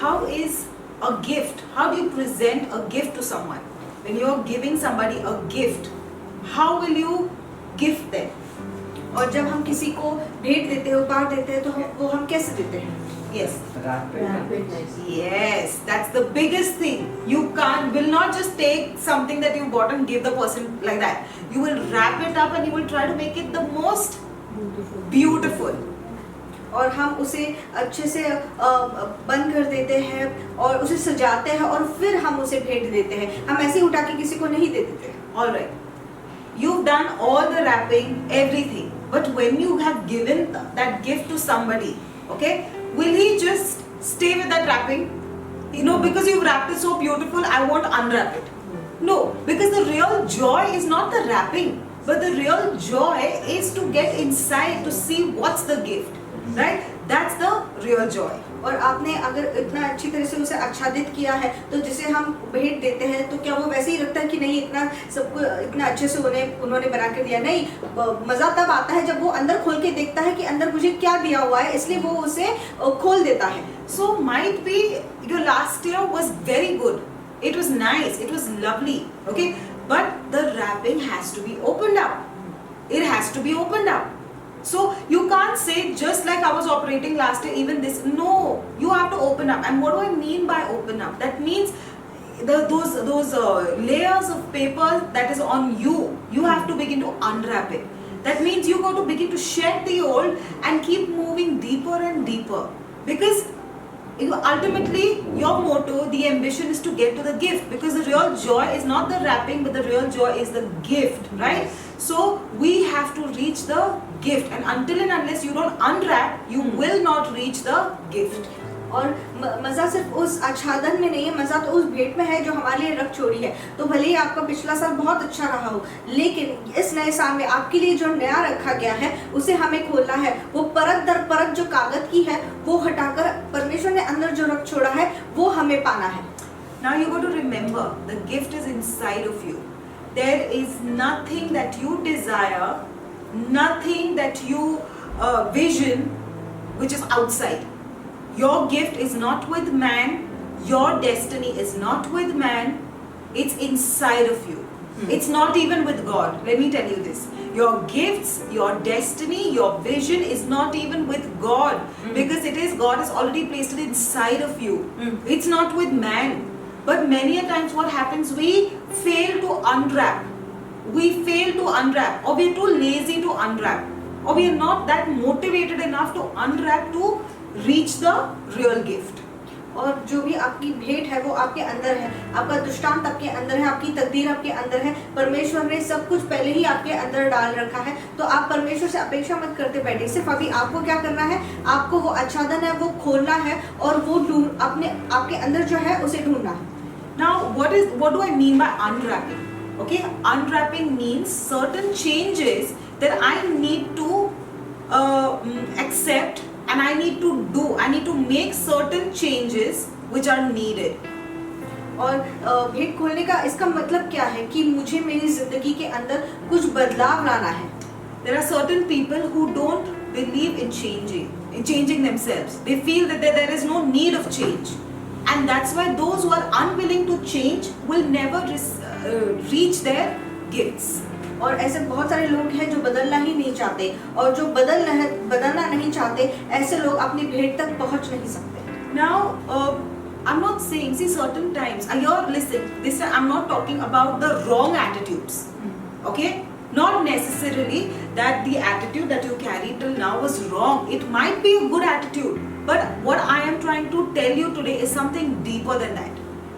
how is a gift, how do you present a gift to someone? When you're giving somebody a gift, how will you gift them? और जब हम किसी को भेंट देते हैं, उपहार देते हैं, तो हम कैसे देते हैं? Yes. Wrap it. Yes, that's the biggest thing. You will not just take something that you bought and give the person like that. You will wrap it up and you will try to make it the most beautiful. और हम उसे अच्छे से बंद कर देते हैं और उसे सजाते हैं और फिर हम उसे भेंट देते हैं. हम ऐसे ही उठा के किसी को नहीं दे देते. All right. You've done all the wrapping, everything. But when you have given that gift to somebody, okay, will he just stay with that wrapping? You know, because you've wrapped it so beautiful, I won't unwrap it. No, because the real joy is not the wrapping, but the real joy is to get inside to see what's the gift, right? That's the real joy. और आपने अगर इतना अच्छी तरह से उसे आच्छादित किया है, तो जिसे हम भेंट देते हैं, तो क्या वो वैसे ही रखता है कि नहीं इतना सबको इतना अच्छे से उन्होंने बना कर दिया? नहीं, मजा तब आता है जब वो अंदर खोल के देखता है कि अंदर मुझे क्या दिया हुआ है, इसलिए वो उसे खोल देता है. So might be your last year was very good. It was nice. It was lovely. Okay, but the wrapping has to be opened up. It has to be opened up. So you can't say just like I was operating last year, even this. No, you have to open up. And what do I mean by open up? That means those layers of paper that is on you, you have to begin to unwrap it. That means you got to begin to shed the old and keep moving deeper and deeper. Because ultimately your motto, the ambition is to get to the gift, because the real joy is not the wrapping, but the real joy is the gift, right? So we have to reach the gift, and until and unless you don't unwrap, you will not reach the gift. और मज़ा सिर्फ उस आच्छादन में नहीं है, मज़ा तो उस भेंट में है जो हमारे लिए रख छोड़ी है. तो भले ही आपका पिछला साल बहुत अच्छा रहा हो, लेकिन इस नए साल में आपके लिए जो नया रखा गया है उसे हमें खोलना है. वो परत दर परत जो कागज की है वो हटाकर परमेश्वर ने अंदर जो रख छोड़ा है वो हमें पाना है. Now you got to remember, the gift is inside of you. There is nothing that you desire, nothing that you vision which is outside. Your gift is not with man. Your destiny is not with man. It's inside of you. It's not even with God. Let me tell you this. Your gifts, your destiny, your vision is not even with God. Because it is, God has already placed it inside of you. It's not with man. But many a times what happens, we fail to unwrap. We fail to unwrap, or we are too lazy to unwrap, or we are not that motivated enough to unwrap to reach the real gift. और जो भी आपकी भेंट है वो आपके अंदर है, आपका दृष्टांत आपके अंदर है, आपकी तकदीर आपके अंदर है. परमेश्वर ने सब कुछ पहले ही आपके अंदर डाल रखा है. तो आप परमेश्वर से अपेक्षा मत करते बैठे. सिर्फ अभी आपको क्या करना है, आपको वो आच्छादन है वो खोलना है और वो आपके अंदर जो है उसे ढूंढना है. Now what do I mean by unwrapping? Okay, unwrapping means certain changes that I need to accept, and I need to do. I need to make certain changes which are needed. और भेंट खोलने का इसका मतलब क्या है कि मुझे मेरी जिंदगी के अंदर कुछ बदलाव लाना है. There are certain people who don't believe in changing themselves. They feel that there is no need of change, and that's why those who are unwilling to change will never reach their gifts. और ऐसे बहुत सारे लोग हैं जो बदलना ही नहीं चाहते, और जो बदलना नहीं चाहते ऐसे लोग अपनी भेंट तक पहुंच नहीं सकते. Now I'm not saying, see, certain times listen, this time I'm not talking about the wrong attitudes. Okay, not necessarily that the attitude that you carried till now was wrong. It might be a good attitude, but what I am trying to tell you today is something deeper than that.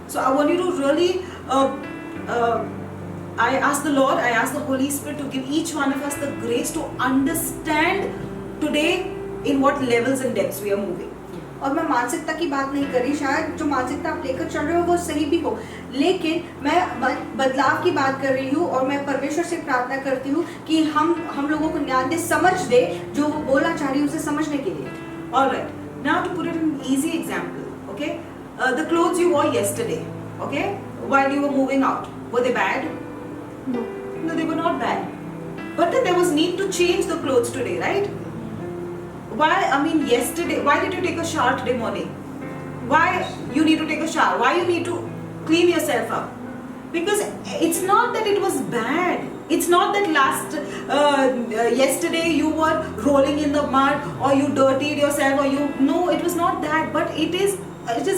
So I want you to really I ask the Lord, I ask the Holy Spirit to give each one of us the grace to understand today in what levels and depths we are moving. और मैं मानसिकता की बात नहीं कर रही, शायद जो मानसिकता आप लेकर चल रहे हो वो सही भी हो, लेकिन मैं बदलाव की बात कर रही हूँ. और मैं परमेश्वर से प्रार्थना करती हूँ कि हम लोगों को ज्ञान दे, समझ दे, जो वो बोलना चाह रही है उसे समझने के लिए. Alright, now to put it in an easy example, okay, the clothes you wore yesterday, okay, while you were moving out, were they bad? No, they were not bad. But then there was need to change the clothes today, right? Why? I mean, yesterday, why did you take a shower today morning? why you need to take a shower, why you need to clean yourself up. Because it's not that it was bad. It's not that yesterday you were rolling in the mud or you dirtied yourself or no, it was not that. But it is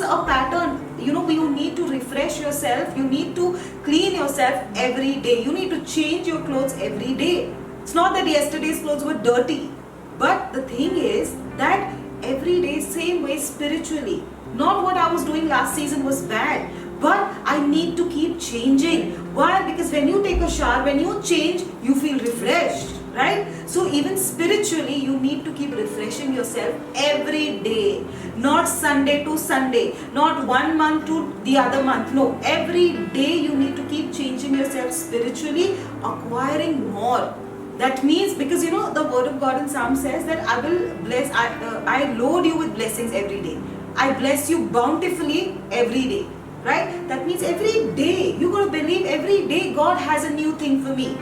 a pattern. You know, you need to refresh yourself. You need to clean yourself every day. You need to change your clothes every day. It's not that yesterday's clothes were dirty. But the thing is that every day, same way spiritually. Not what I was doing last season was bad. But I need to keep changing. Why? Because when you take a shower, when you change, you feel refreshed, right? So even spiritually, you need to keep refreshing yourself every day. Not Sunday to Sunday, not 1 month to the other month. No, every day you need to keep changing yourself spiritually, acquiring more. That means, because you know, the word of God in Psalm says that I will bless, I load you with blessings every day. I bless you bountifully every day. Right? That means every day you got to believe every day God has a new thing for me.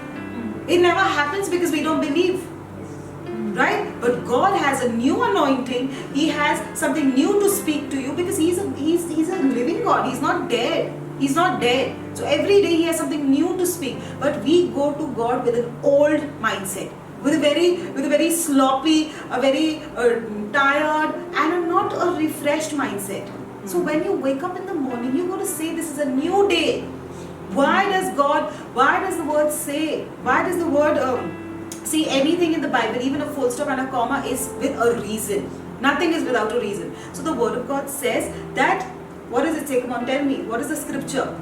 It never happens because we don't believe. Right? But God has a new anointing. He has something new to speak to you because He's a living God. He's not dead. He's not dead. So every day He has something new to speak. But we go to God with an old mindset. With a very sloppy, a very tired and not a refreshed mindset. So when you wake up in the morning, you're going to say this is a new day. Why does the word say, why does the word, see, anything in the Bible, even a full stop and a comma is with a reason. Nothing is without a reason. So the word of God says that, what does it say? Come on, tell me. What is the scripture?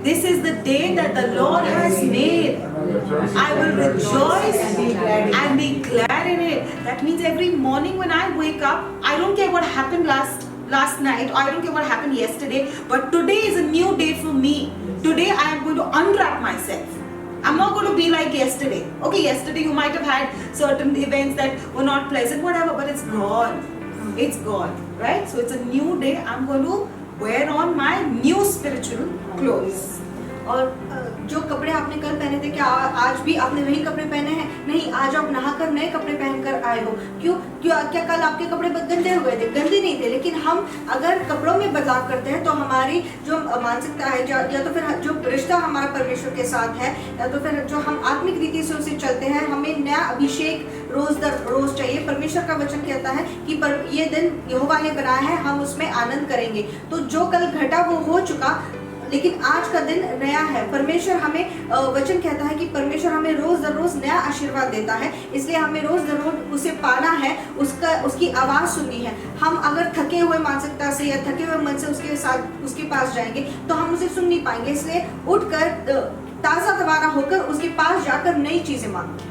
This is the day that the Lord has made. I will rejoice and be glad in it. That means every morning when I wake up, I don't care what happened last night, or I don't care what happened yesterday, but today is a new day for me. Today I am going to unwrap myself. I'm not going to be like yesterday. Okay, yesterday you might have had certain events that were not pleasant, whatever, but it's gone. It's gone, right? So it's a new day. I'm going to wear on my new spiritual clothes. और जो कपड़े आपने कल पहने थे, क्या आज भी आपने वही कपड़े पहने हैं? नहीं, आज आप नहाकर नए कपड़े पहनकर आए हो। क्यों? क्या कल आपके कपड़े गंदे हुए थे? गंदे नहीं थे, लेकिन हम अगर कपड़ों में बदलाव करते हैं तो हमारी जो मानसिकता है, या तो फिर जो रिश्ता हमारा परमेश्वर के साथ है, या तो फिर जो हम आत्मिक रीति से उसे चलते हैं, हमें नया अभिषेक रोज दर रोज चाहिए। परमेश्वर का वचन कहता है कि ये दिन यहोवा ने बनाया है, हम उसमें आनंद करेंगे। तो जो कल घटा वो हो चुका, लेकिन आज का दिन नया है। परमेश्वर हमें वचन कहता है कि परमेश्वर हमें रोज दर रोज नया आशीर्वाद देता है, इसलिए हमें रोज दर रोज उसे पाना है, उसकी आवाज सुननी है। हम अगर थके हुए मानसिकता से या थके हुए मन से उसके पास जाएंगे तो हम उसे सुन नहीं पाएंगे। इसलिए उठकर ताजा तवाना होकर उसके पास जाकर नई चीजें मांगें।